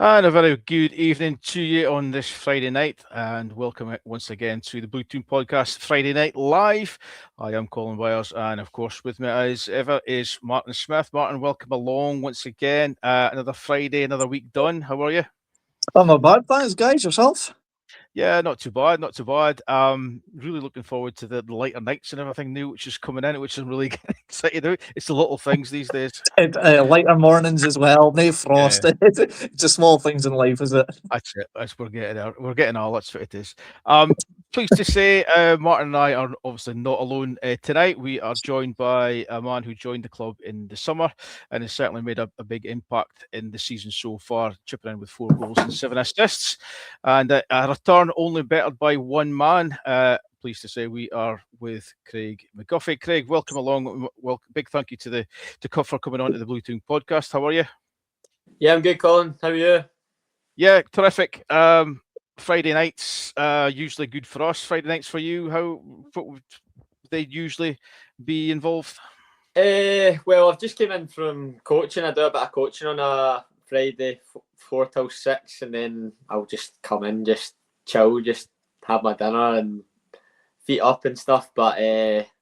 And a very good evening to you on this Friday night, and welcome once again to the Blue Toon Podcast Friday Night Live. I am Colin Wires, and of course, with me as ever is Martin Smith. Martin, welcome along once again. Another Friday, another week done. How are you? I'm not bad, thanks, guys. Yourself? Yeah, not too bad, not too bad. Really looking forward to the lighter nights and everything new, which is coming in, which I'm really excited about. It's the little things these days. Lighter mornings as well. No Yeah. frost. It's the small things in life, is it? That's it. We're getting there. We're getting all. That's what it is. Pleased to say, Martin and I are obviously not alone tonight. We are joined by a man who joined the club in the summer and has certainly made a big impact in the season so far, chipping in with 4 goals and 7 assists, and a return only bettered by one man. Pleased to say we are with Craig McGuffie. Craig, welcome along. Well, big thank you to Cuff for coming on to the Blue Toon Podcast. How are you? Yeah, I'm good, Colin. How are you? Yeah, terrific. Friday nights usually good for us. Friday nights for you, what would they usually be involved? Well, I've just came in from coaching. I do a bit of coaching on a Friday, 4 till 6, and then I'll just come in, just chill, just have my dinner and feet up and stuff. But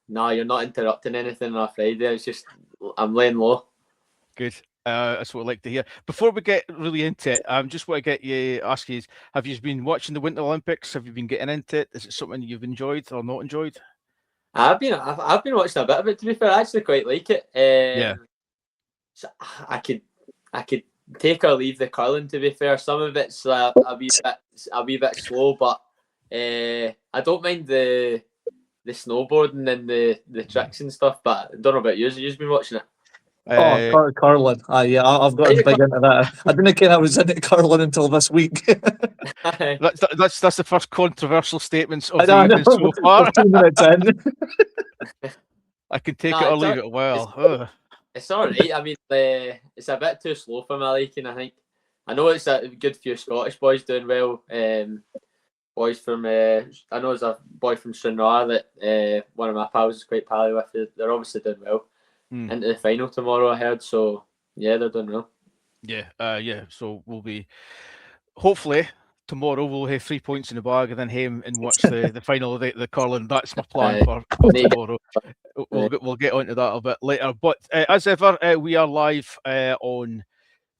no, you're not interrupting anything on a Friday. It's just I'm laying low. Good. That's what I like to hear. Before we get really into it, just want to ask you: have you been watching the Winter Olympics? Have you been getting into it? Is it something you've enjoyed or not enjoyed? I've been watching a bit of it. To be fair, I actually quite like it. Yeah. So I could take or leave the curling. To be fair, some of it's a wee bit slow, but I don't mind the snowboarding and the tricks and stuff. But I don't know about you. You've been watching it. Curling. Yeah, I've gotten big into that. I didn't think I was into curling until this week. That's the first controversial statements of I the evening know. so far. 2 minutes in. I can take it or leave it. Well, it's all right. I mean, it's a bit too slow for my liking. I know it's a good few Scottish boys doing well. Boys from I know there's a boy from Stranraer that one of my pals is quite pally with. They're obviously doing well. Into the final tomorrow, I heard. So yeah, they're doing well. Yeah. So we'll be hopefully tomorrow we'll have 3 points in the bag and then home and watch the final of the curling. That's my plan for tomorrow. We'll get onto that a bit later. But as ever, we are live on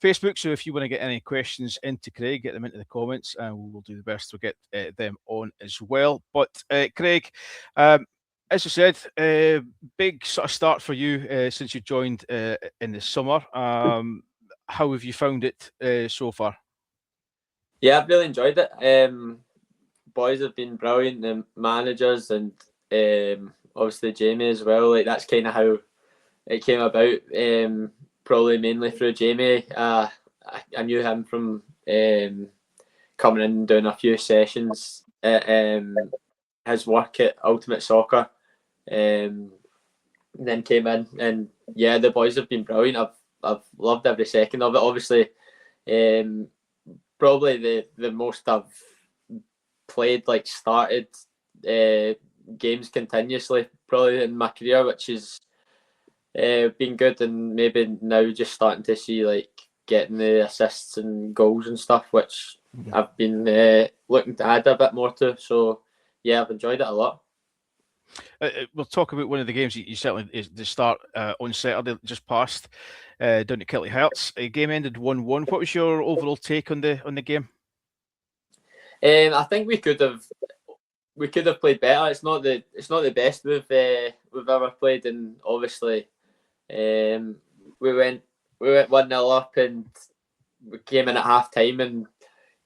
Facebook. So if you want to get any questions into Craig, get them into the comments, and we will do the best to get them on as well. But Craig, as you said, big sort of start for you since you joined in the summer. How have you found it so far? Yeah, I've really enjoyed it. Boys have been brilliant, the managers and obviously Jamie as well. Like that's kind of how it came about. Probably mainly through Jamie. I knew him from coming in and doing a few sessions at his work at Ultimate Soccer. Then came in, and yeah, the boys have been brilliant. I've loved every second of it. Obviously, probably the most I've played, like started games continuously, probably in my career, which has been good. And maybe now just starting to see like getting the assists and goals and stuff, which I've been looking to add a bit more to. So yeah, I've enjoyed it a lot. We'll talk about one of the games you certainly is the start on Saturday just passed down at Kelly Hearts. The game ended 1-1. What was your overall take on the game? I think we could have played better. It's not the best we've ever played, and obviously we went 1-0 up, and we came in at half time, and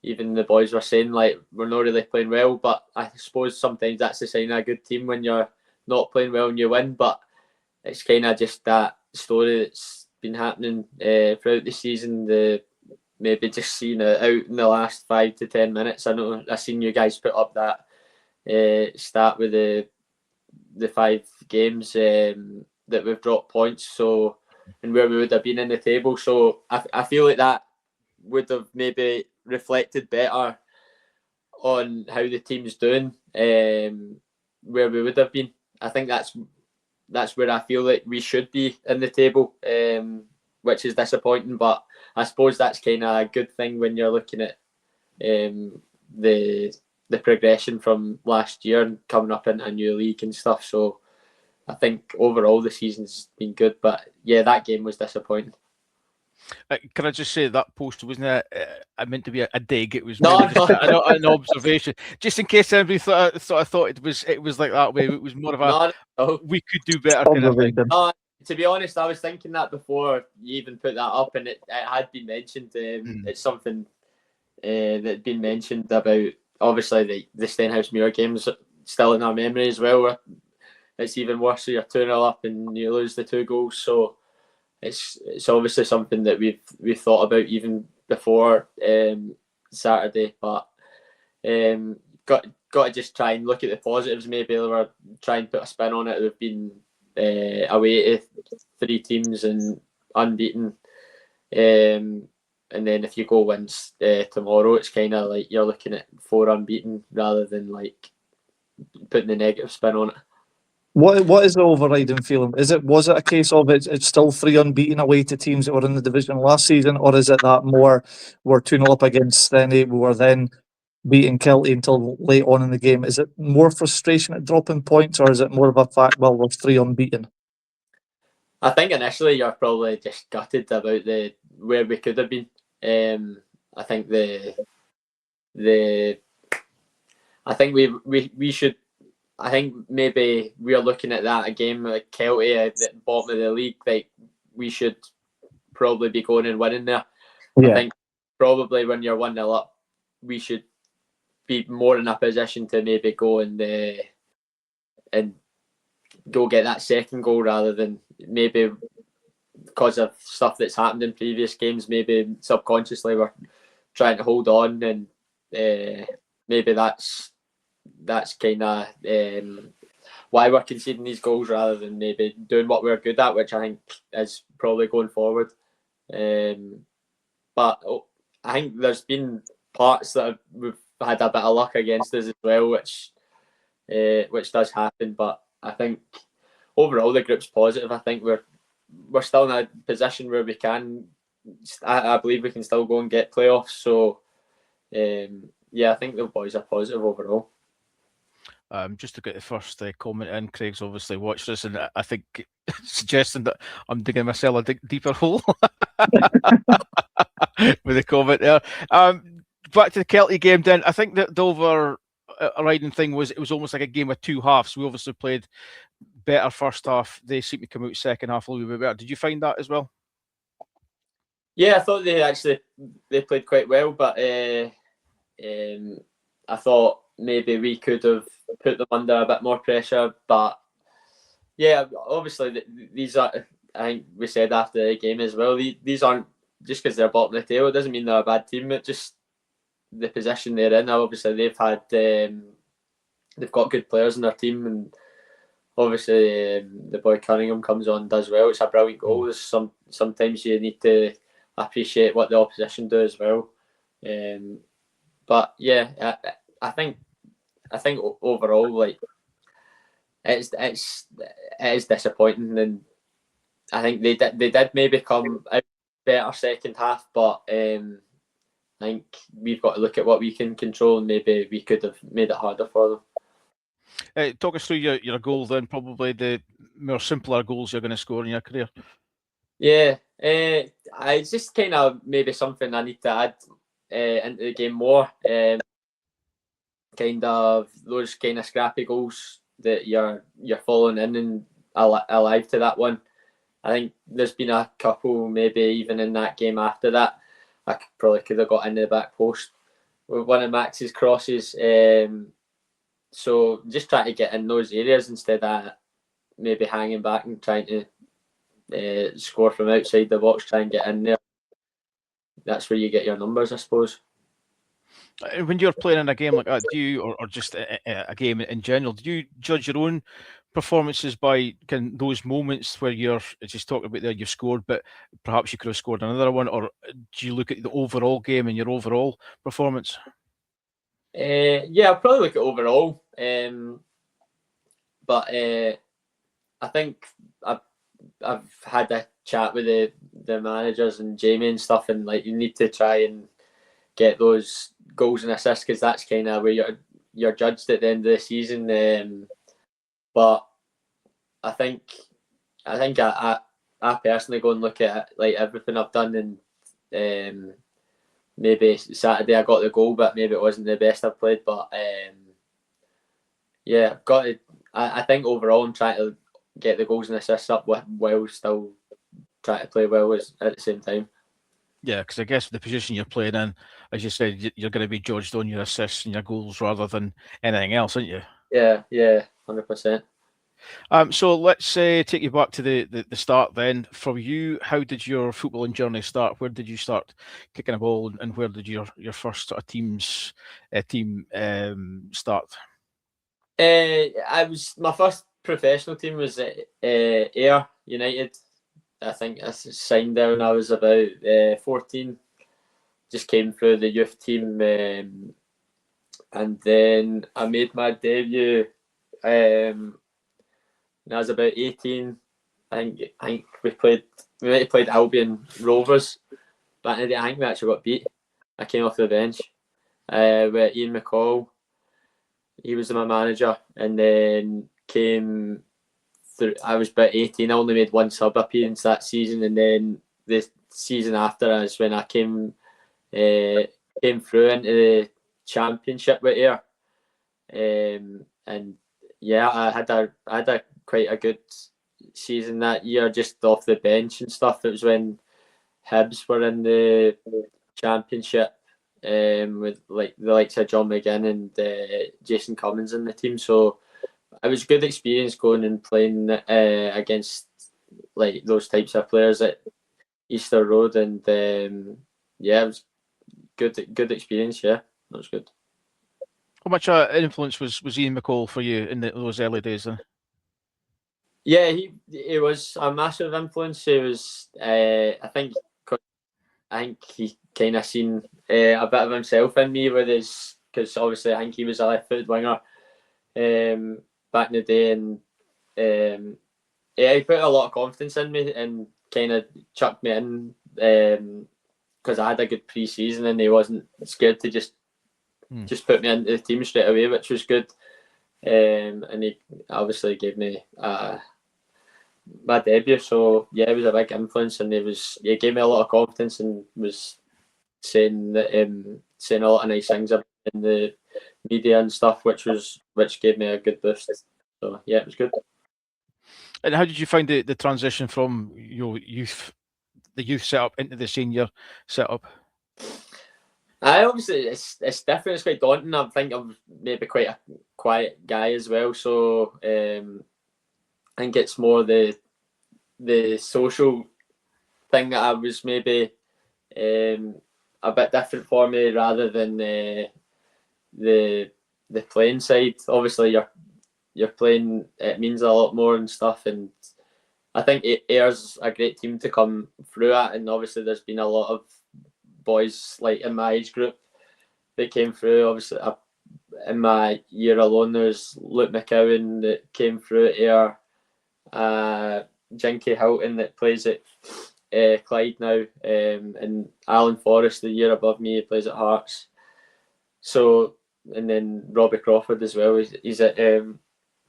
even the boys were saying like we're not really playing well. But I suppose sometimes that's the sign of a good team when you're not playing well and you win. But it's kind of just that story that's been happening throughout the season. Maybe just seeing it out in the last 5 to 10 minutes. I know I seen you guys put up that stat with the 5 games that we've dropped points. So and where we would have been in the table. So I feel like that would have maybe reflected better on how the team's doing, where we would have been. I think that's where I feel like we should be in the table, which is disappointing. But I suppose that's kind of a good thing when you're looking at the progression from last year and coming up into a new league and stuff. So I think overall the season's been good, but yeah, that game was disappointing. Can I just say that post wasn't I meant to be a dig? It was No, more just an observation, just in case anybody thought it was like that way. It was more of a no. We could do better kind of thing. No, to be honest, I was thinking that before you even put that up, and it had been mentioned. It's something that had been mentioned about. Obviously, the Stenhousemuir game's still in our memory as well. It's even worse. So you're 2-0 up and you lose the 2 goals. So it's obviously something that we've thought about even before Saturday. But got to just try and look at the positives. Maybe or try and put a spin on it. We've been away to 3 teams and unbeaten. And then if you go wins tomorrow, it's kind of like you're looking at 4 unbeaten rather than like putting the negative spin on it. What is the overriding feeling? Was it a case of it's still 3 unbeaten away to teams that were in the division last season, or is it that more we're 2-0 up against Steny, we were then beating Kelty until late on in the game? Is it more frustration at dropping points, or is it more of a fact, well, we're 3 unbeaten? I think initially you're probably just gutted about where we could have been. I think I think we should. I think maybe we are looking at that a game like Kelty at the bottom of the league. Like we should probably be going and winning there. Yeah. I think probably when you're 1-0 up, we should be more in a position to maybe go and go get that second goal rather than maybe because of stuff that's happened in previous games. Maybe subconsciously we're trying to hold on, and maybe that's kind of why we're conceding these goals rather than maybe doing what we're good at, which I think is probably going forward. But I think there's been parts that we've had a bit of luck against us as well, which does happen. But I think overall the group's positive. I think we're still in a position where we can. I believe we can still go and get playoffs. So yeah, I think the boys are positive overall. Just to get the first comment in, Craig's obviously watched this, and I think suggesting that I'm digging myself a deeper hole with the comment there. Back to the Kelty game, then. I think that the overriding thing was it was almost like a game of 2 halves. We obviously played better first half. They seemed to come out second half a little bit better. Did you find that as well? Yeah, I thought they played quite well, but I thought maybe we could have put them under a bit more pressure. But yeah, obviously these are. I think we said after the game as well. These aren't just because they're bottom of the table. It doesn't mean they're a bad team. It's just the position they're in. Obviously, they've got good players in their team, and obviously the boy Cunningham comes on and does well. It's a brilliant goal. Sometimes you need to appreciate what the opposition do as well. But yeah, I think overall, like it is disappointing, and I think they did maybe come out better second half, but I think we've got to look at what we can control, and maybe we could have made it harder for them. Talk us through your goal then, probably the more simpler goals you're going to score in your career. Yeah, it's just kind of maybe something I need to add into the game more. Kind of those kind of scrappy goals that you're following in and alive to that one. I think there's been a couple maybe even in that game after that. I probably could have got into the back post with one of Max's crosses. So just try to get in those areas instead of maybe hanging back and trying to score from outside the box, try and get in there. That's where you get your numbers, I suppose. When you're playing in a game like that, do you, or just a game in general, do you judge your own performances by those moments where you're just talking about there you've scored, but perhaps you could have scored another one, or do you look at the overall game and your overall performance? Yeah, I'll probably look at overall, but I think I've had chat with the managers and Jamie and stuff, and like you need to try and get those goals and assists because that's kind of where you're judged at the end of the season. But I think I personally go and look at like everything I've done, and maybe Saturday I got the goal, but maybe it wasn't the best I've played. But yeah, I've got to. I think overall I'm trying to get the goals and assists up while still trying to play well at the same time. Yeah, because I guess the position you're playing in, as you said, you're going to be judged on your assists and your goals rather than anything else, aren't you? Yeah, 100%. So let's take you back to the start then. For you, how did your footballing journey start? Where did you start kicking a ball, and where did your first sort of team start? My first professional team was at Ayr United. I think I signed there when I was about 14. Just came through the youth team, and then I made my debut when I was about 18. I think we might have played Albion Rovers, but I think we actually got beat. I came off the bench with Ian McCall. He was my manager, and then came through. I was about 18. I only made one sub appearance that season, and then the season after is when I came through into the championship with Ayr. And yeah, I had a quite a good season that year, just off the bench and stuff. It was when Hibs were in the championship, with like the likes of John McGinn and Jason Cummins in the team. So it was a good experience going and playing against like those types of players at Easter Road, and yeah, it was good experience. Yeah, that was good. How much influence was Ian McCall for you in those early days then? Yeah, he was a massive influence. He was, I think he kind of seen a bit of himself in me with his, because obviously I think he was a left-footed winger back in the day, and yeah, he put a lot of confidence in me and kind of chucked me in because I had a good pre-season, and he wasn't scared to just put me into the team straight away, which was good. And he obviously gave me my debut, so yeah, it was a big influence, and he gave me a lot of confidence and was saying a lot of nice things about in the media and stuff, which gave me a good boost. So yeah, it was good. And how did you find the transition from your the youth setup into the senior setup? Obviously it's different. It's quite daunting. I think I'm maybe quite a quiet guy as well, so I think it's more the social thing that I was maybe a bit different for me rather than the playing side. Obviously, you're playing. It means a lot more and stuff, and I think Ayer's a great team to come through at. And obviously, there's been a lot of boys like in my age group that came through. Obviously, in my year alone, there's Luke McCowan that came through at Ayr, Jinky Hilton that plays at Clyde now, and Alan Forrest the year above me plays at Hearts. So, and then Robbie Crawford as well. He's at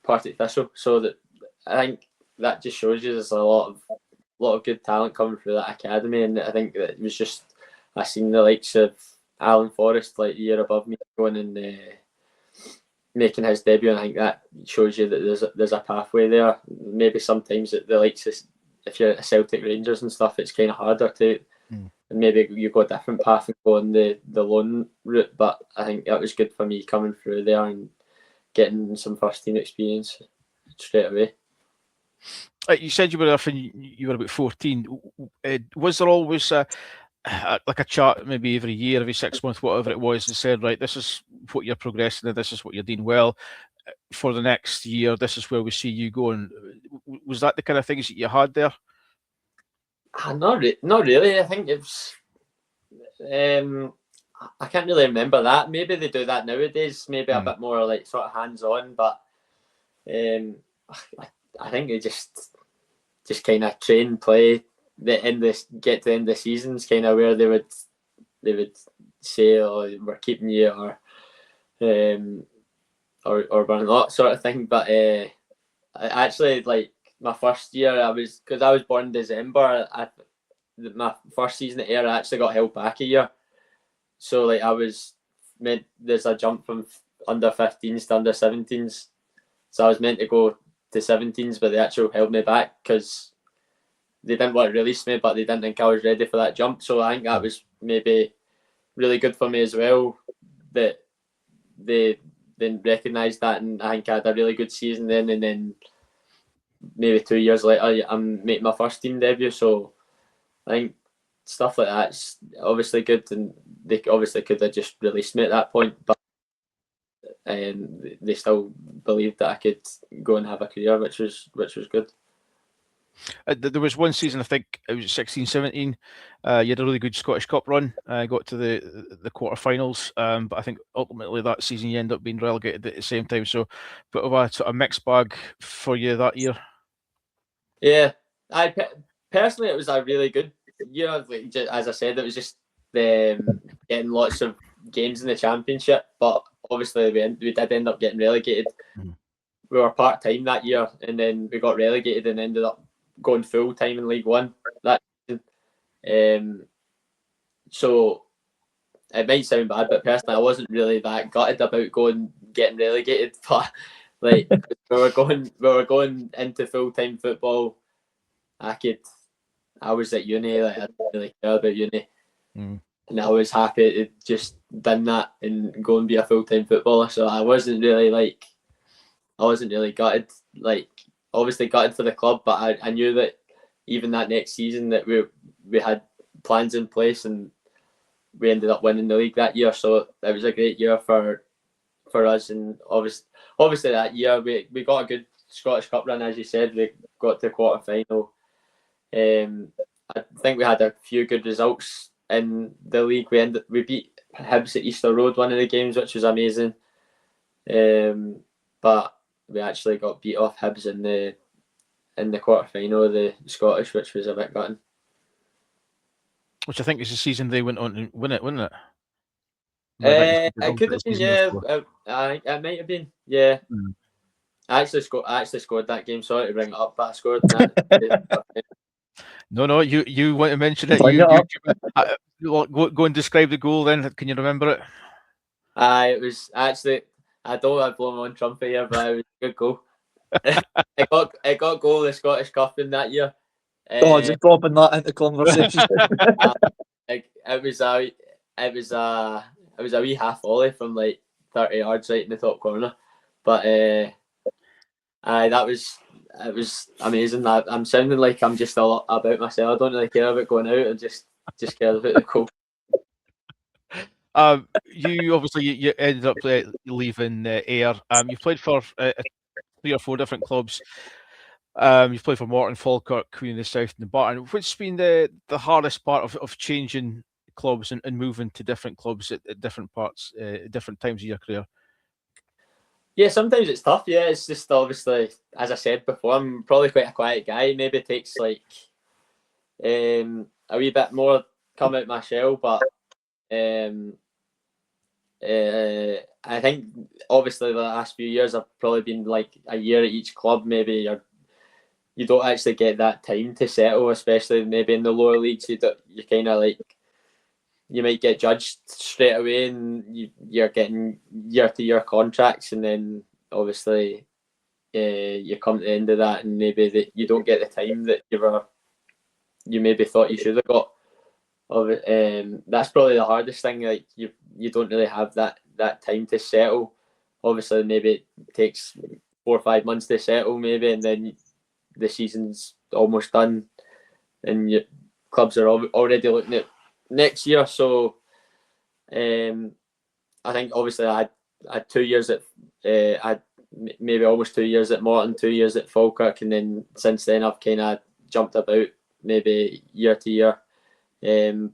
Partick Thistle. So that I think that just shows you there's a lot of good talent coming through that academy, and I think that it was just I seen the likes of Alan Forrest like the year above me going and making his debut, and I think that shows you that there's a pathway there. Maybe sometimes at the likes of, if you're at Celtic Rangers and stuff, it's kind of harder to, and maybe you go a different path and go on the loan route. But I think that was good for me coming through there and getting some first team experience straight away. You said you were there when you were about 14. Was there always like a chart, maybe every year, every 6 months, whatever it was, and said, right, this is what you're progressing, and this is what you're doing well for the next year, this is where we see you going? Was that the kind of things that you had there? Not really. I think it's I can't really remember that. Maybe they do that nowadays, maybe a bit more like sort of hands-on, but I think they just kind of train, play, get to the end of the seasons, kind of where they would say, "Oh, we're keeping you," or we're not, sort of thing. But I actually, like, my first year, because I was born in December. My first season at Ayr, I actually got held back a year. So, like, there's a jump from under 15s to under 17s. So I was meant to go to 17s, but they actually held me back because they didn't want to release me, but they didn't think I was ready for that jump. So I think that was maybe really good for me as well, that they then recognised that, and I think I had a really good season then. And then maybe 2 years later, I'm making my first team debut. So I think stuff like that's obviously good, and they obviously could have just released me at that point, but they still believed that I could go and have a career, which was good. There was one season, I think it was 16-17. You had a really good Scottish Cup run. Got to the quarterfinals, but I think ultimately that season you end up being relegated at the same time. So, bit of a sort of mixed bag for you that year. Yeah, personally, it was a really good year. Like, as I said, it was just getting lots of games in the championship, but obviously we did end up getting relegated. We were part-time that year, and then we got relegated and ended up going full-time in League One that season. So it might sound bad, but personally I wasn't really that gutted about getting relegated. But like, we were going into full-time football. I was at uni, like, I didn't really care about uni. And I was happy to just done that and go and be a full-time footballer. So I wasn't really gutted. Like, obviously gutted for the club, but I knew that even that next season that we had plans in place, and we ended up winning the league that year. So it was a great year for us, and obviously that year we got a good Scottish Cup run, as you said. We got to the quarter final. I think we had a few good results in the league. We beat Hibs at Easter Road, one of the games, which was amazing. But we actually got beat off Hibs in the quarter final of the Scottish, which was a bit gutting. Which I think is the season they went on to win it, wasn't it? It could have been, yeah. It might have been, yeah. I actually scored that game. Sorry to bring it up, but I scored that. No, you want to mention it? Go and describe the goal then. Can you remember it? It was actually, I don't want to blow my own trumpet here, but it was a good goal. It got goal of the Scottish Cup in that year. Just dropping that into conversation. It was a wee half volley from like 30 yards right in the top corner, but it was amazing. I'm sounding like I'm just a lot about myself. I don't really care about going out. I just care about the goal. You obviously you ended up leaving Ayr. You've played for 3 or 4 different clubs. You've played for Morton, Falkirk, Queen of the South, and Barton. Which's been the hardest part of changing clubs and moving to different clubs at different parts, different times of your career? Yeah, sometimes it's tough. Yeah, it's just obviously, as I said before, I'm probably quite a quiet guy. Maybe it takes like a wee bit more come out my shell, but I think obviously the last few years I've probably been like a year at each club. Maybe you don't actually get that time to settle, especially maybe in the lower leagues. You kind of like, you might get judged straight away, and you're getting year-to-year contracts, and then obviously you come to the end of that, and maybe you don't get the time that you maybe thought you should have got. That's probably the hardest thing. Like, you don't really have that time to settle. Obviously, maybe it takes 4 or 5 months to settle, maybe, and then the season's almost done, and your clubs are already looking at next year. So I think obviously I had 2 years at I had maybe almost 2 years at Morton, 2 years at Falkirk, and then since then I've kind of jumped about maybe year to year.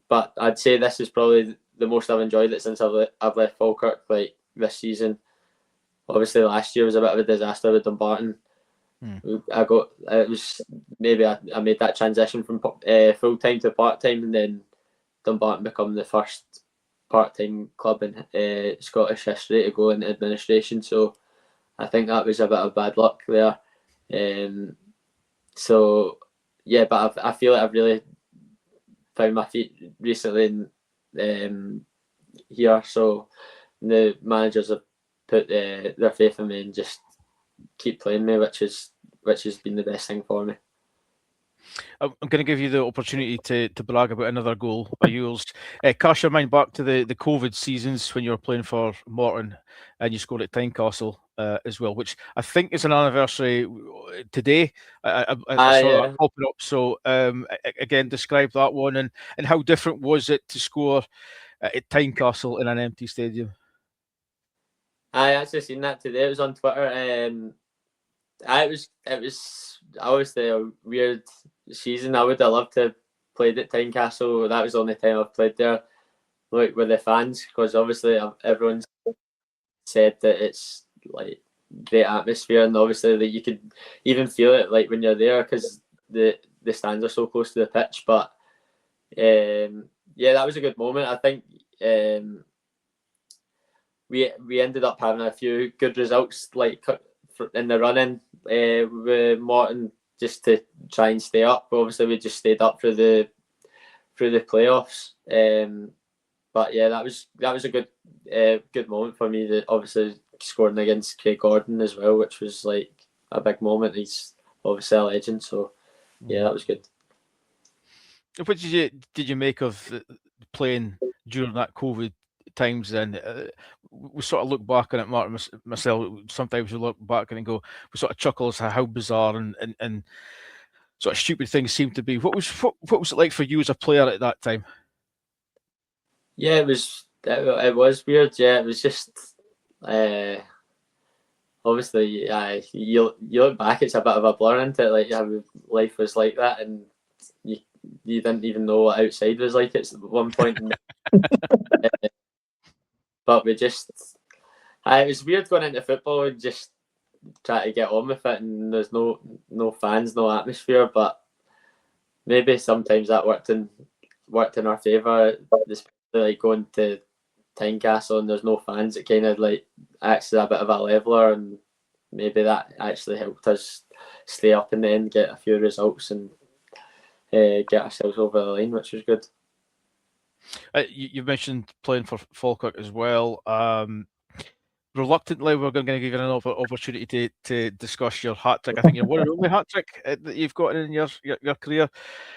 But I'd say this is probably the most I've enjoyed it since I've left Falkirk, like this season. Obviously last year was a bit of a disaster with Dumbarton. I got it was maybe I made that transition from full time to part time, and then Dumbarton become the first part time club in Scottish history to go into administration. So I think that was a bit of bad luck there. So yeah, but I feel like I've really found my feet recently here. So the managers have put their faith in me and just keep playing me, which has been the best thing for me. I'm going to give you the opportunity to brag about another goal of yours. Cast your mind back to the COVID seasons when you were playing for Morton and you scored at Tynecastle as well, which I think is an anniversary today. I saw that popping up. So again, describe that one and how different was it to score at Tynecastle in an empty stadium? I actually seen that today. It was on Twitter. It was obviously a weird season. I would have loved to have played at Tynecastle. That was the only time I've played there, like with the fans, because obviously everyone's said that it's like great atmosphere, and obviously that you could even feel it like when you're there because the stands are so close to the pitch. But yeah, that was a good moment. I think we ended up having a few good results like in the running with Morton just to try and stay up. Obviously, we just stayed up through the playoffs. But yeah, that was a good moment for me. That obviously scoring against Craig Gordon as well, which was like a big moment. He's obviously a legend, so yeah, that was good. What did you make of playing during that COVID times? Then we sort of look back on it, Martin, myself. Sometimes we look back and go, we sort of chuckle as to how bizarre and sort of stupid things seem to be. What was it like for you as a player at that time? Yeah, it was weird. Yeah, it was just obviously you look back, it's a bit of a blur into it, like how life was like that, and you didn't even know what outside was like at one point. But we just it was weird going into football and just try to get on with it, and there's no fans, no atmosphere, but maybe sometimes that worked in our favour, especially like going to Tynecastle and there's no fans. It kind of like acts as a bit of a leveler, and maybe that actually helped us stay up in the end, get a few results, and get ourselves over the line, which was good. You mentioned playing for Falkirk as well. Reluctantly, we're going to give you another opportunity to discuss your hat trick. I think you're one and only hat trick that you've got in your career.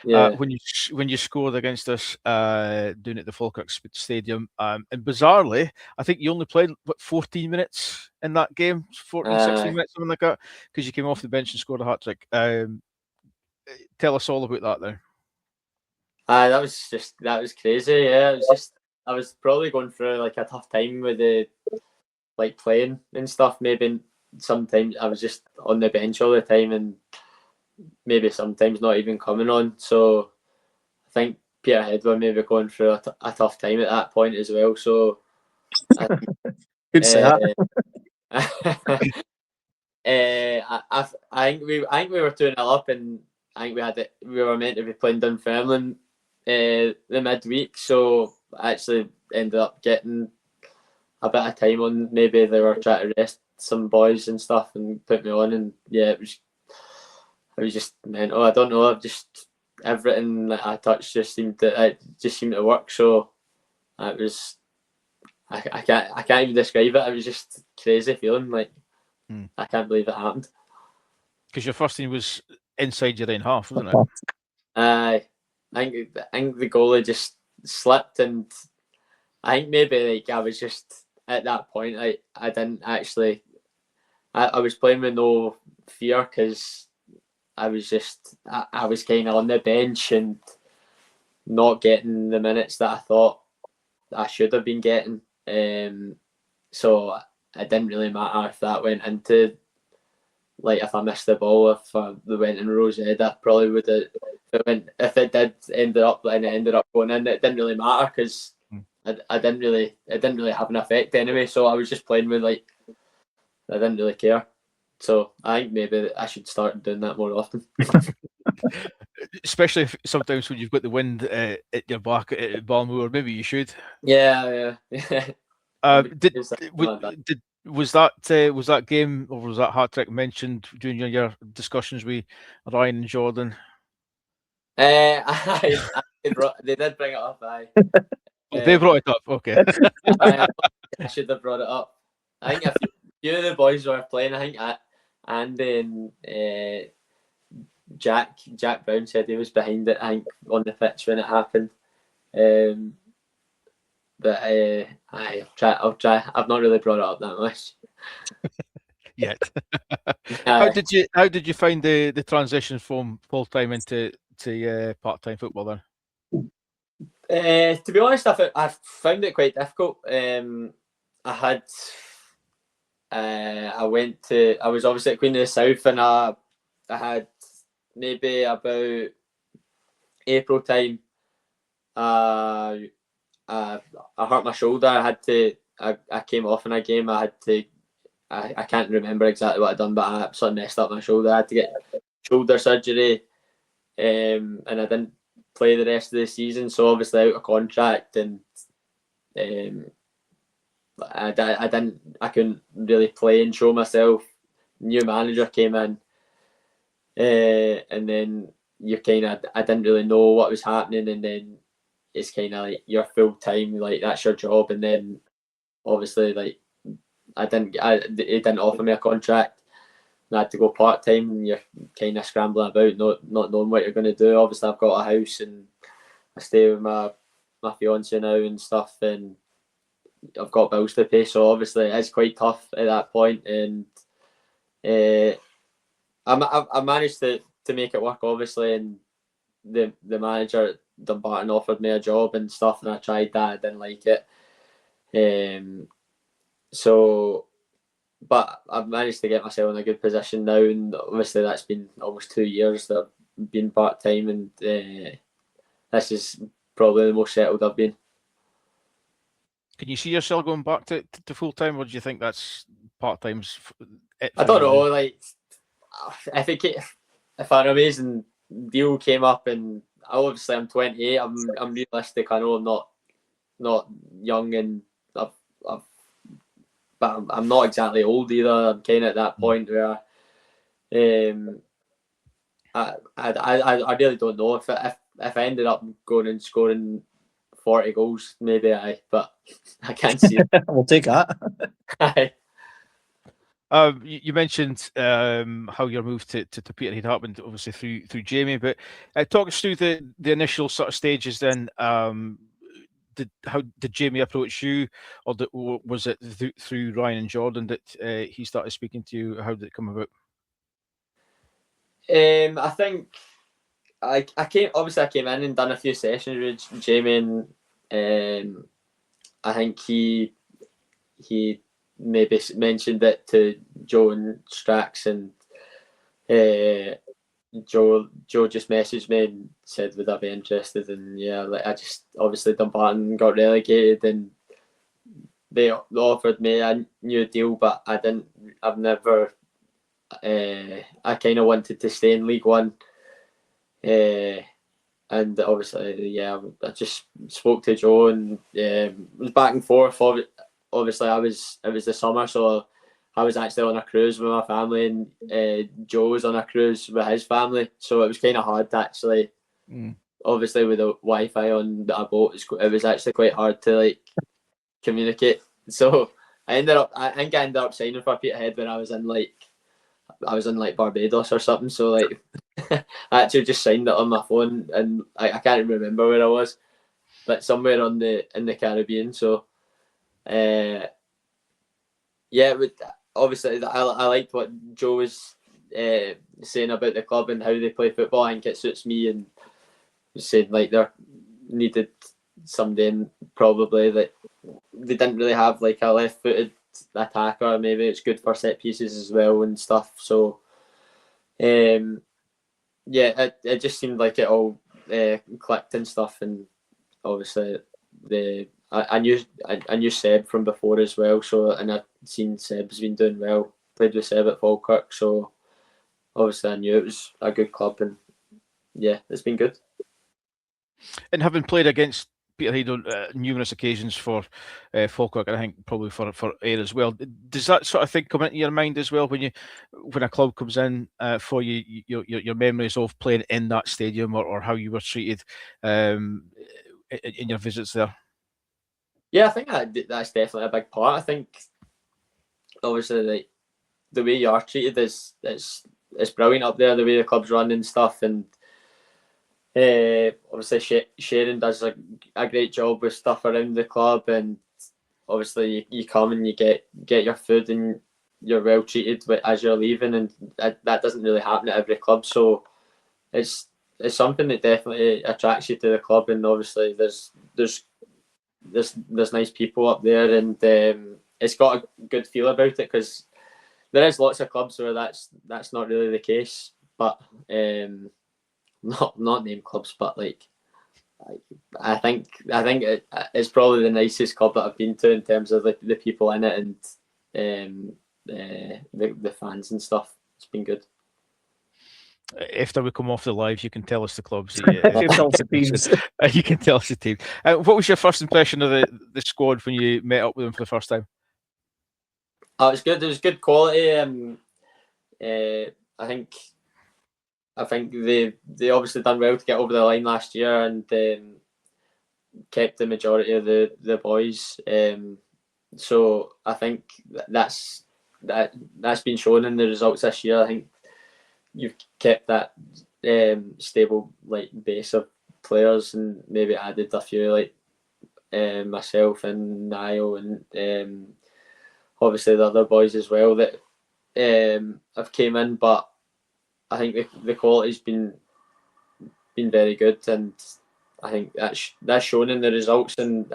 Yeah. When you scored against us down at the Falkirk Stadium, and bizarrely, I think you only played 14 minutes in that game, 16 minutes, something like that, because you came off the bench and scored a hat trick. Tell us all about that now. That was crazy. Yeah, it was just I was probably going through like a tough time with the like playing and stuff. Maybe sometimes I was just on the bench all the time, and maybe sometimes not even coming on. So I think Peterhead were maybe going through a tough time at that point as well. So good say that. I think we were 2-0 up, and I think we were meant to be playing Dunfermline the midweek, so I actually ended up getting a bit of time on. Maybe they were trying to rest some boys and stuff and put me on, and yeah, it was just mental. I don't know, just everything that I touched just seemed to work. So it was I can't even describe it. It was just crazy feeling, like I can't believe it happened. Because your first team was inside your own half, wasn't it? I think the goalie just slipped, and I think maybe like I was just at that point I didn't actually I was playing with no fear because I was kind of on the bench and not getting the minutes that I thought I should have been getting. So it didn't really matter if that went into, like, if I missed the ball, if they went in Rose Head, I probably would have. If it did ended up going in, it didn't really matter because it didn't really have an effect anyway. So I was just playing with, like, I didn't really care. So I think maybe I should start doing that more often. Especially if, sometimes when you've got the wind at your back at Balmoor, maybe you should. Yeah. Was that game or was that hat trick mentioned during your discussions with Ryan and Jordan? They did bring it up. They brought it up. Okay. I should have brought it up. I think a few of the boys were playing. I think Andy and Jack Brown said he was behind it. I think on the pitch when it happened. But I'll try. I've not really brought it up that much yet. How did you find the transition from full time into part time football then? To be honest, I found it quite difficult. I was obviously at Queen of the South, and I had maybe about April time. I hurt my shoulder. I came off in a game. I can't remember exactly what I'd done, but I sort of messed up my shoulder. I had to get shoulder surgery, and I didn't play the rest of the season. So obviously out of contract, and I couldn't really play and show myself. New manager came in, and then I didn't really know what was happening, and then it's kind of like you're full time, like that's your job, and then obviously like it didn't offer me a contract. I had to go part time, and you're kind of scrambling about, not knowing what you're going to do. Obviously, I've got a house, and I stay with my fiance now and stuff, and I've got bills to pay. So obviously, it's quite tough at that point, and I managed to make it work, obviously, and the manager at Dumbarton offered me a job and stuff, and I tried that. I didn't like it. But I've managed to get myself in a good position now, and obviously that's been almost 2 years that I've been part time, and this is probably the most settled I've been. Can you see yourself going back to full time, or do you think that's part time's? I don't know. Like, if an amazing deal came up, and obviously I'm 28, I'm realistic. I know I'm not young, and but I'm not exactly old either. I'm kind of at that point where I really don't know if I ended up going and scoring 40 goals, maybe but I can't see it. We'll take that. You mentioned how your move to Peterhead happened, obviously through Jamie, but talk us through the initial sort of stages. Then, how did Jamie approach you, or was it through Ryan and Jordan that he started speaking to you? How did it come about? I think I came in and done a few sessions with Jamie, and I think he maybe mentioned it to Joe and Strax, and Joe just messaged me and said, would I be interested? And yeah, like I just obviously Dumbarton got relegated, and they offered me a new deal, but I kind of wanted to stay in League One, and obviously I just spoke to Joe, and was back and forth. Obviously it was the summer, so I was actually on a cruise with my family, and Joe was on a cruise with his family, so it was kind of hard to actually, obviously with the Wi-Fi on a boat, it was actually quite hard to like communicate. So I think I ended up signing for Peterhead when I was in Barbados or something. So like I actually just signed it on my phone, and I can't remember where I was, but somewhere in the Caribbean. So obviously I liked what Joe was saying about the club and how they play football. I think it suits me, and saying like they needed somebody probably that they didn't really have, like a left-footed attacker. Maybe it's good for set pieces as well and stuff. So it just seemed like it all clicked and stuff, and obviously I knew Seb from before as well, so, and I've seen Seb's been doing well played with Seb at Falkirk, so obviously I knew it was a good club, and yeah, it's been good. And having played against Peterhead on numerous occasions for Falkirk, and I think probably for Ayr as well, does that sort of thing come into your mind as well when a club comes in for you, your memories of playing in that stadium, or how you were treated in your visits there? Yeah, I think that's definitely a big part. I think obviously like the way you are treated is it's brilliant up there. The way the club's run and stuff, and obviously Sharon does a great job with stuff around the club, and obviously you come and you get your food and you're well treated as you're leaving, and that doesn't really happen at every club. So it's something that definitely attracts you to the club, and obviously there's nice people up there, and it's got a good feel about it, because there is lots of clubs where that's not really the case, but not name clubs, but like I think it's probably the nicest club that I've been to in terms of the people in it, and the fans and stuff. It's been good. After we come off the live, you can tell us the clubs. You can tell us the teams. You can tell us the team. What was your first impression of the squad when you met up with them for the first time? Oh, it was good. It was good quality. I think they obviously done well to get over the line last year, and kept the majority of the boys. So I think that's been shown in the results this year. I think you've kept that stable like base of players, and maybe added a few like myself and Niall, and obviously the other boys as well that have came in. But I think the quality's been very good, and I think that's shown in the results, and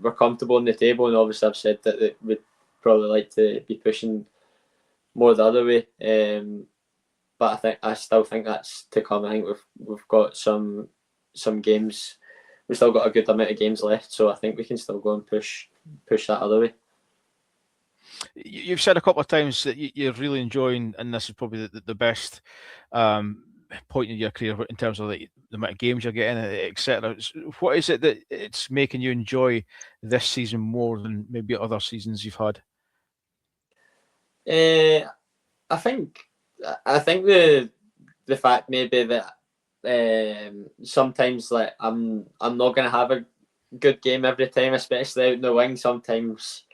we're comfortable on the table. And obviously I've said that we'd probably like to be pushing more the other way, but I still think that's to come. I think we've got some games. We've still got a good amount of games left, so I think we can still go and push that other way. You've said a couple of times that you're really enjoying, and this is probably the best point in your career in terms of the amount of games you're getting, etc. What is it that it's making you enjoy this season more than maybe other seasons you've had? I think the fact maybe that sometimes like I'm not going to have a good game every time, especially out in the wing. Sometimes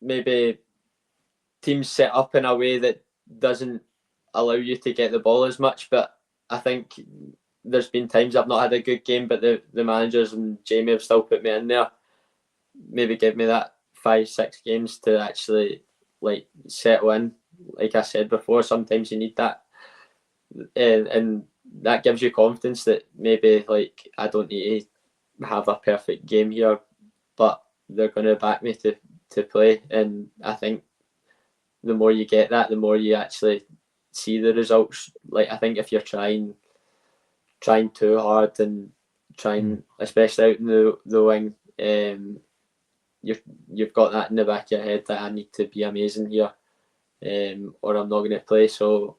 maybe teams set up in a way that doesn't allow you to get the ball as much, but I think there's been times I've not had a good game, but the managers and Jamie have still put me in there, maybe give me that 5-6 games to actually like settle in. Like I said before, sometimes you need that, and that gives you confidence that maybe like I don't need to have a perfect game here, but they're going to back me to play. And I think the more you get that, the more you actually see the results. Like I think if you're trying too hard and trying, especially out in the wing, you've got that in the back of your head that I need to be amazing here, or I'm not going to play. So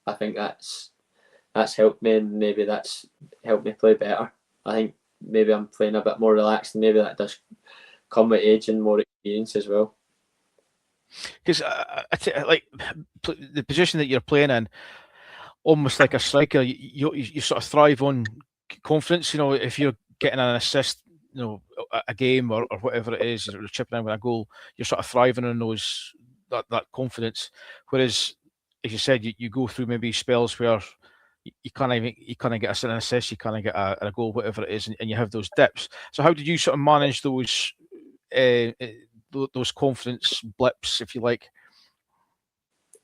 I think that's helped me, and maybe that's helped me play better. I think maybe I'm playing a bit more relaxed, and maybe that does come with age and more experience as well. Because like the position that you're playing in, almost like a striker, you sort of thrive on confidence. You know, if you're getting an assist, you know, a game or whatever it is, you're chipping in with a goal, you're sort of thriving on that confidence. Whereas, as you said, you go through maybe spells where you can't get an assist, you can't get a goal, whatever it is, and you have those dips. So how did you sort of manage those confidence blips, if you like?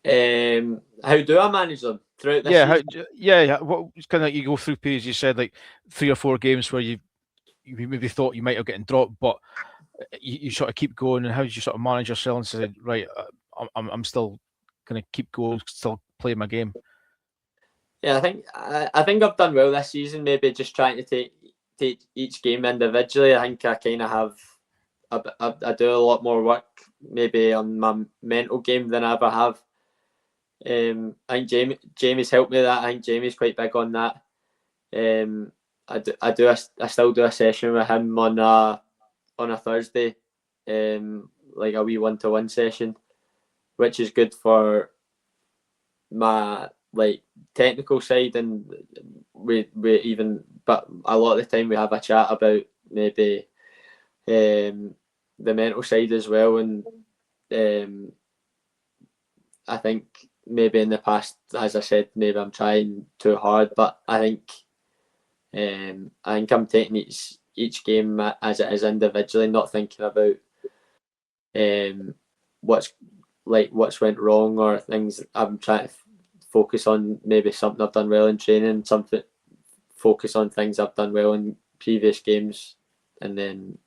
How do I manage them throughout this season? Yeah. What kind of you go through periods? You said like 3 or 4 games where you maybe thought you might have gotten dropped, but you sort of keep going. And how did you sort of manage yourself and say, right, I'm still going to keep going, still play my game? Yeah, I think I've done well this season. Maybe just trying to take each game individually. I think I kind of have I do a lot more work maybe on my mental game than I ever have. I think Jamie's helped me with that. I think Jamie's quite big on that. I still do a session with him on a Thursday, like a wee 1-to-1 session, which is good for my like technical side, and we even, but a lot of the time we have a chat about maybe the mental side as well. And I think maybe in the past, as I said, maybe I'm trying too hard, but I think I'm taking each game as it is individually, not thinking about what's went wrong or things. I'm trying to focus on maybe something I've done well in training, focus on things I've done well in previous games, and then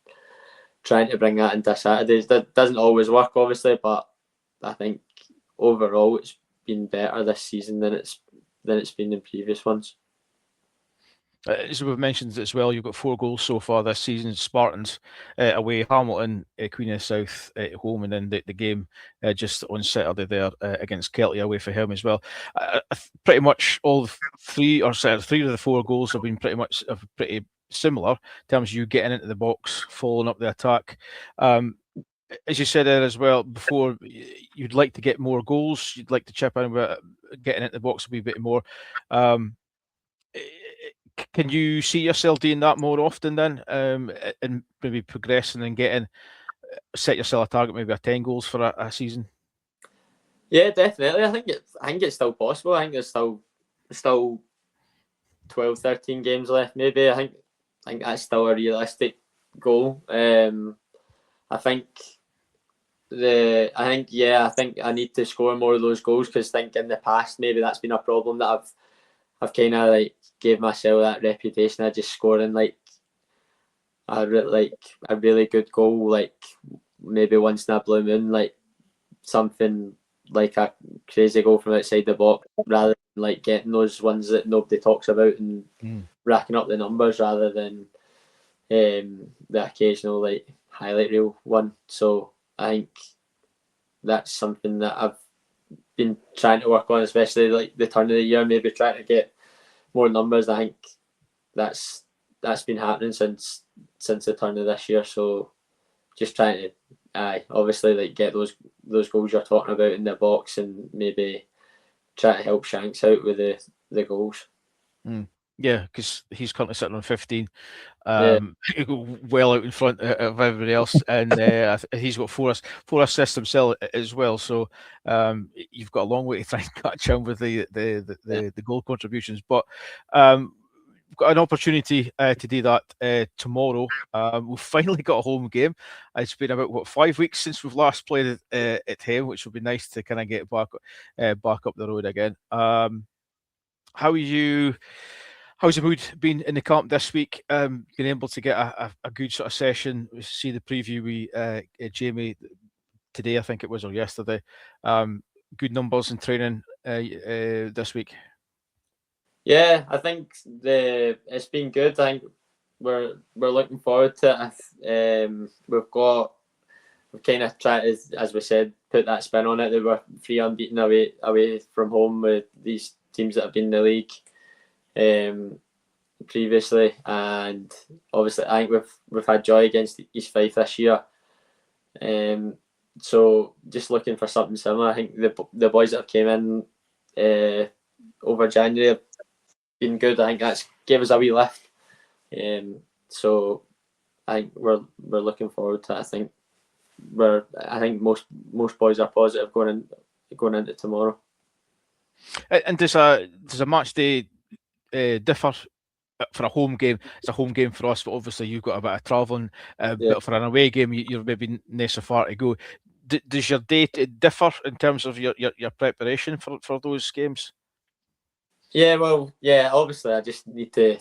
trying to bring that into Saturdays. That doesn't always work, obviously, but I think overall it's been better this season than it's been in previous ones. As we've mentioned as well, you've got 4 goals so far this season. Spartans away, Hamilton, Queen of the South at home, and then the game just on Saturday there against Kelty away for him as well. Pretty much all 3 of the 4 goals have been pretty similar in terms of you getting into the box, following up the attack. As you said there as well before, you'd like to get more goals. You'd like to chip in with getting into the box a wee bit more. Can you see yourself doing that more often then, and maybe progressing and set yourself a target, maybe 10 goals for a season? Yeah, definitely. I think it's still possible. I think there's still 12, 13 games left. Maybe I think that's still a realistic goal. I think I need to score more of those goals, because I think in the past maybe that's been a problem that I've kind of like gave myself that reputation of just scoring like a really good goal, like maybe once in a blue moon, like something like a crazy goal from outside the box, rather than like getting those ones that nobody talks about and racking up the numbers, rather than the occasional like highlight reel one. So I think that's something that I've been trying to work on, especially like the turn of the year, maybe trying to get more numbers. I think that's been happening since the turn of this year. So just trying to obviously like get those goals you're talking about in the box, and maybe try to help Shanks out with the goals. Yeah, because he's currently sitting on 15, well out in front of everybody else, and he's got four assists himself as well. So you've got a long way to try and catch him with the goal contributions. But we've got an opportunity to do that tomorrow. We've finally got a home game. It's been about 5 weeks since we've last played at home, which will be nice to kind of get back up the road again. How's the mood been in the camp this week? Been able to get a good sort of session. We see the preview with Jamie today, I think it was, or yesterday. Good numbers in training this week. Yeah, I think it's been good. I think we're looking forward to it. We've kind of tried to, as we said, put that spin on it. They were 3 unbeaten away from home with these teams that have been in the league previously, and obviously I think we've had joy against East Fife this year. So just looking for something similar. I think the boys that have came in over January have been good. I think that's gave us a wee lift. So I think we're looking forward to it. I think most boys are positive going into tomorrow. And does a match day differ for a home game? It's a home game for us, but obviously you've got a bit of travelling. But for an away game, you're maybe not so far to go. Does your day differ in terms of your preparation for those games? Yeah, well, yeah. Obviously, I just need to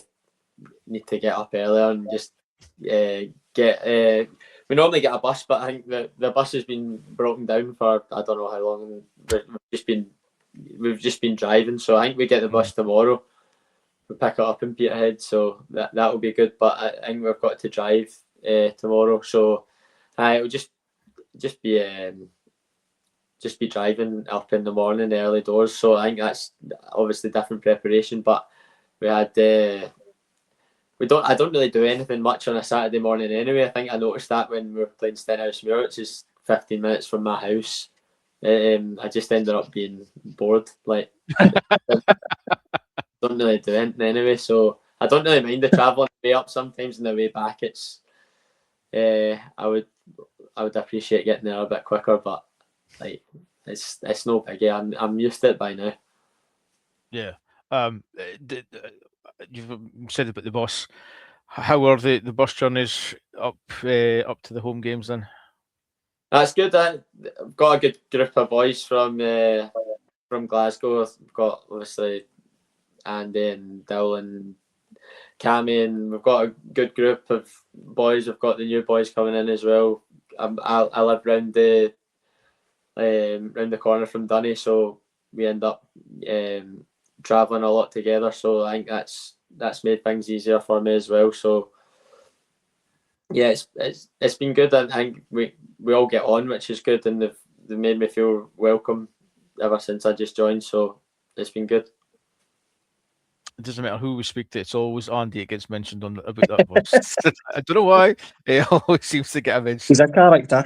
get up earlier and just get. We normally get a bus, but I think the bus has been broken down for I don't know how long. We've just been driving, so I think we get the bus tomorrow. We pick it up in Peterhead, so that will be good. But I think we've got to drive tomorrow, so it'll just just be driving up in the morning, the early doors. So I think that's obviously different preparation, but we had I don't really do anything much on a Saturday morning anyway. I think I noticed that when we were playing Stenhousemuir, which is 15 minutes from my house. I just ended up being bored. Like, don't really do anything anyway, so I don't really mind the travel on the way up. Sometimes on the way back, it's I would appreciate getting there a bit quicker, but like it's no biggie. I'm used to it by now. Yeah. You've said about the bus. How are the bus journeys up to the home games then? That's good. I've got a good group of boys from Glasgow. I've got obviously Andy and Dill and Cammy, and we've got a good group of boys. We've got the new boys coming in as well. I live round the corner from Dunny, so we end up travelling a lot together. So I think that's made things easier for me as well. So yeah, it's been good. I think we all get on, which is good, and they've made me feel welcome ever since I just joined. So it's been good. It doesn't matter who we speak to; it's always Andy that gets mentioned about that bus. I don't know why. He always seems to get a mention. He's a character.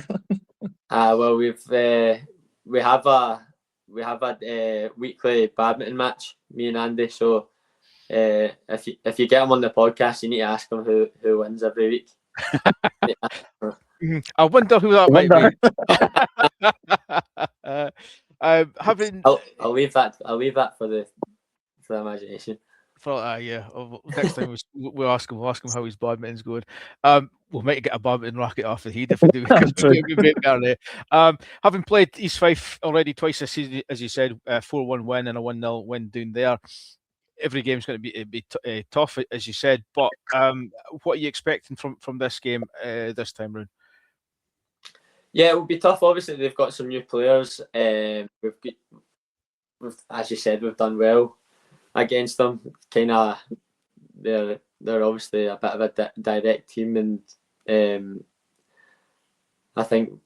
Well, we have a weekly badminton match, me and Andy. So if you get him on the podcast, you need to ask him who wins every week. I wonder who that might be. I'll leave that for the imagination. Yeah. Next time we'll ask him how his badminton's going. We might get a badminton racket after he if we do. Having played East Fife already twice this season, as you said, 4-1 win and a 1-0 win down there. Every game's going to be tough, as you said. But what are you expecting from this game this time round? Yeah, it will be tough. Obviously, they've got some new players. We've as you said, we've done well against them. Kind of, they're obviously a bit of a direct team, and I think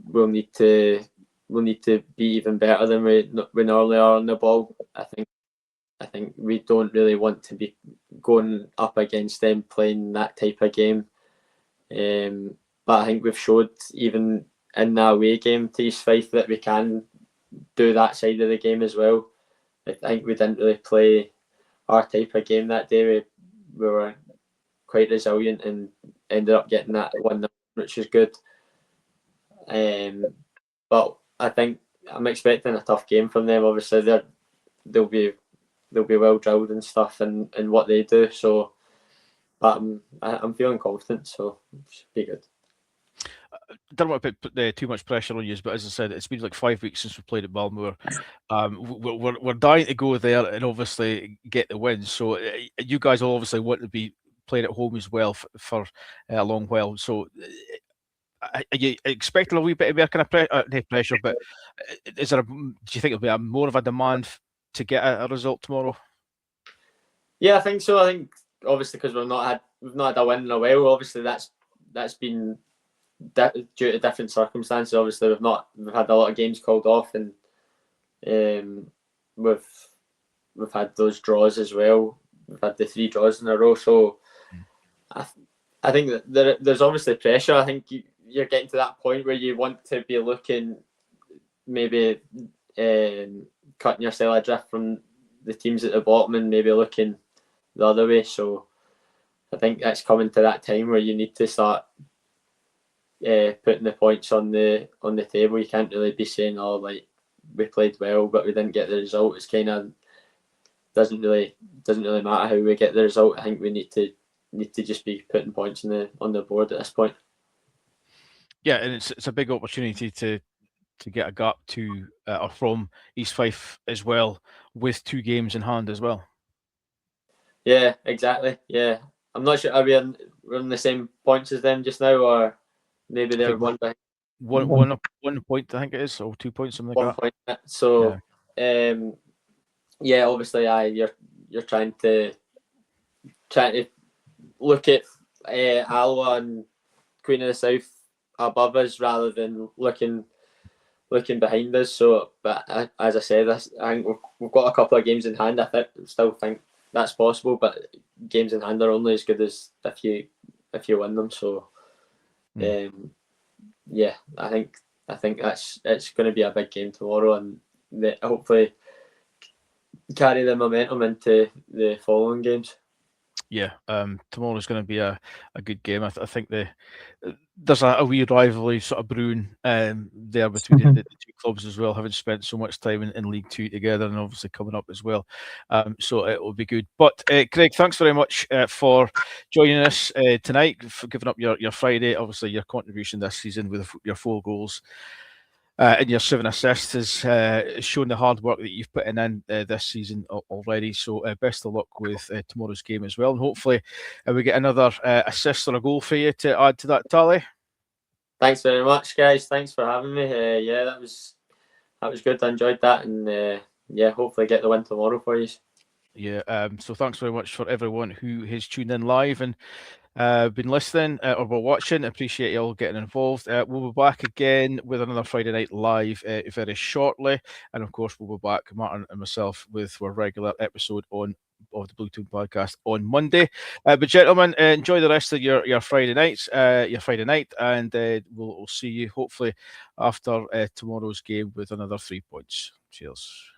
we'll need to be even better than we normally are on the ball. I think we don't really want to be going up against them playing that type of game. But I think we've showed even in the away game to East Fife that we can do that side of the game as well. I think we didn't really play our type of game that day. We were quite resilient and ended up getting that 1-0, which is good. But I think I'm expecting a tough game from them. Obviously, they'll be well drilled and stuff in what they do. So, but I'm feeling confident, so it should be good. I don't want to put too much pressure on you, but as I said, it's been like 5 weeks since we played at Balmoor. We're dying to go there and obviously get the win. So you guys will obviously want to be playing at home as well for a long while. So are you expecting a wee bit of kind of pressure? But do you think it'll be more of a demand to get a result tomorrow? Yeah, I think so. I think obviously because we've not had a win in a while. Obviously that's been due to different circumstances. Obviously we've had a lot of games called off, and we've had those draws as well. We've had the 3 draws in a row. So I think that there's obviously pressure. I think you're getting to that point where you want to be looking, maybe cutting yourself adrift from the teams at the bottom and maybe looking the other way. So I think that's coming to that time where you need to start putting the points on the table. You can't really be saying, "Oh, like we played well, but we didn't get the result." It's kind of doesn't really matter how we get the result. I think we need to just be putting points on the board at this point. Yeah, and it's a big opportunity to get a gap to or from East Fife as well, with 2 games in hand as well. Yeah, exactly. Yeah, I'm not sure. Are we on the same points as them just now, or maybe they're one behind? One point, I think it is, or 2 points, something like 1 point. So, yeah, obviously, you're trying to look at Alloa and Queen of the South above us rather than looking behind us. So, but as I said, I think we've got a couple of games in hand. Still think that's possible, but games in hand are only as good as if you win them. So, yeah, I think it's going to be a big game tomorrow, and hopefully carry the momentum into the following games. Yeah, tomorrow's going to be a good game. I think there's a weird rivalry sort of brewing there between the two clubs as well, having spent so much time in League Two together and obviously coming up as well. So it will be good. But Craig, thanks very much for joining us tonight, for giving up your Friday. Obviously, your contribution this season with your 4 goals. And your 7 assists has shown the hard work that you've put in this season already. So best of luck with tomorrow's game as well. And hopefully we get another assist or a goal for you to add to that tally. Thanks very much, guys. Thanks for having me. Yeah, that was good. I enjoyed that. And yeah, hopefully get the win tomorrow for you. Yeah, so thanks very much for everyone who has tuned in live and been listening or were watching. Appreciate you all getting involved. We'll be back again with another Friday Night Live very shortly, and of course we'll be back, Martin and myself, with our regular episode of the Blue Tune podcast on Monday. But gentlemen, enjoy the rest of your Friday night, and we'll see you hopefully after tomorrow's game with another 3 points. Cheers.